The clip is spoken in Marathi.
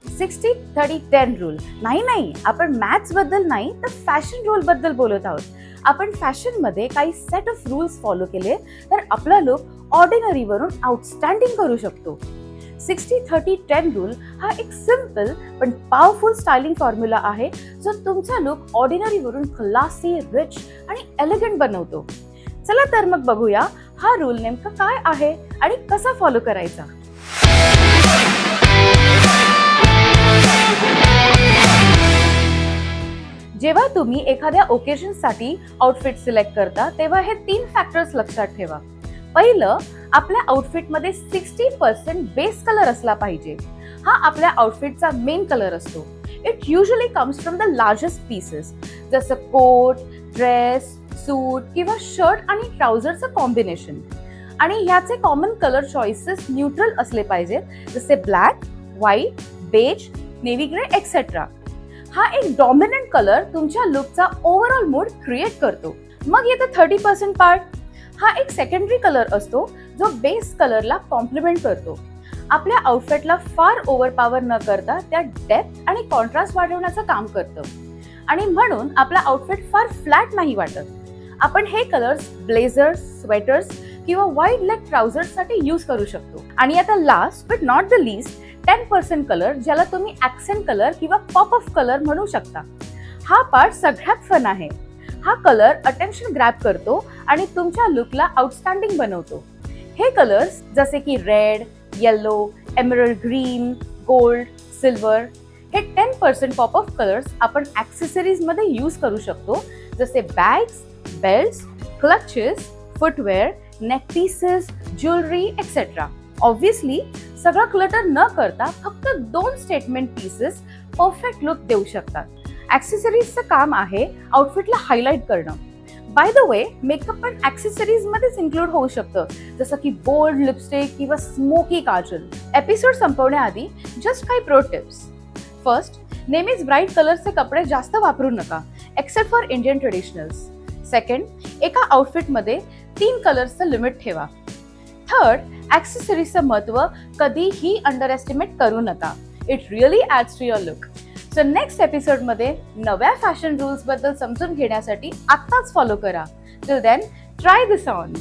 60-30-10 रूल नाही, आपण मॅथ्स बद्दल नाही तर फॅशन रूल बद्दल बोलत आहोत. आपण फॅशन मध्ये काही सेट ऑफ रूल्स फॉलो केले तर आपला लुक ऑर्डिनरी वरून आउटस्टँडिंग करू शकतो. 60-30-10 रूल हा एक सिंपल पण पॉवरफुल स्टायलिंग फॉर्म्युला आहे जो तुमचा लुक ऑर्डिनरी वरून क्लासी, रिच आणि एलिगंट बनवतो. चला तर मग बघूया हा रूल नेमका काय आहे आणि कसा फॉलो करायचा. जेव्हा तुम्ही एखाद्या ओकेजनसाठी आउटफिट सिलेक्ट करता तेव्हा हे 3 फॅक्टर्स लक्षात ठेवा. पहिलं, आपल्या आउटफिटमध्ये 60% बेस कलर असला पाहिजे. हा आपल्या आउटफिटचा मेन कलर असतो. It usually comes from the largest pieces जसं कोट, ड्रेस, सूट किंवा शर्ट आणि ट्राउझरचं कॉम्बिनेशन. आणि ह्याचे कॉमन कलर चॉईसेस न्यूट्रल असले पाहिजेत जसे black, white, beige, navy grey etcetera. हा एक डॉमिनंट कलर तुमच्या लुकचा ओव्हरऑल मूड क्रिएट करतो. मग येतं 30% पार्ट. हा एक सेकंडरी कलर असतो जो बेस कलरला कॉम्प्लिमेंट करतो. आपल्या आउटफिटला फार ओव्हरपॉवर न करता त्या डेप्थ आणि कॉन्ट्रास्ट वाढवण्याचं काम करतं आणि म्हणून आपला आउटफिट फार फ्लॅट नाही वाटत. आपण हे कलर्स ब्लेझर्स, स्वेटर्स किंवा वाईड लेग ट्राउझर्स साठी यूज करू शकतो. आणि आता last but not the least, 10% colour ज्याला तुम्ही ऍक्सेंट कलर किंवा पॉप ऑफ कलर म्हणू शकता. हा पार्ट सगळ्यात फन आहे. हा कलर अटेन्शन ग्रॅब करतो आणि तुमच्या लुकला आउटस्टँडिंग बनवतो. हे कलर्स जसे की red, yellow, emerald green, gold, silver हे 10% पॉप ऑफ कलर्स आपण ऍक्सेसरीज मध्ये यूज करू शकतो जसे bags, belts, clutches, footwear, neck pieces, jewellery etcetera. Obviously सगळं क्लटर न करता फक्त 2 स्टेटमेंट पीसेस परफेक्ट लुक देऊ शकतात. ऍक्सेसरीजचं काम आहे आउटफिटला हायलाइट करणं. बाय द वे, मेकअप पण ऍक्सेसरीज मध्येच इन्क्लूड होऊ शकतं जसं की बोल्ड लिपस्टिक किंवा स्मोकी काजल. एपिसोड संपवण्याआधी जस्ट काही प्रो टिप्स. फर्स्ट, नेहमीच ब्राईट कलरचे कपडे जास्त वापरू नका except for Indian traditionals. Second, एका आउटफिटमध्ये 3 कलर्सचं लिमिट ठेवा. थर्ड, ऍक्सेसरीजचं महत्त्व कधीही अंडर एस्टिमेट करू नका. It really adds to your look. So next एपिसोडमध्ये नव्या फॅशन रूल्स बद्दल समजून घेण्यासाठी आत्ताच फॉलो करा. Till then, try this on.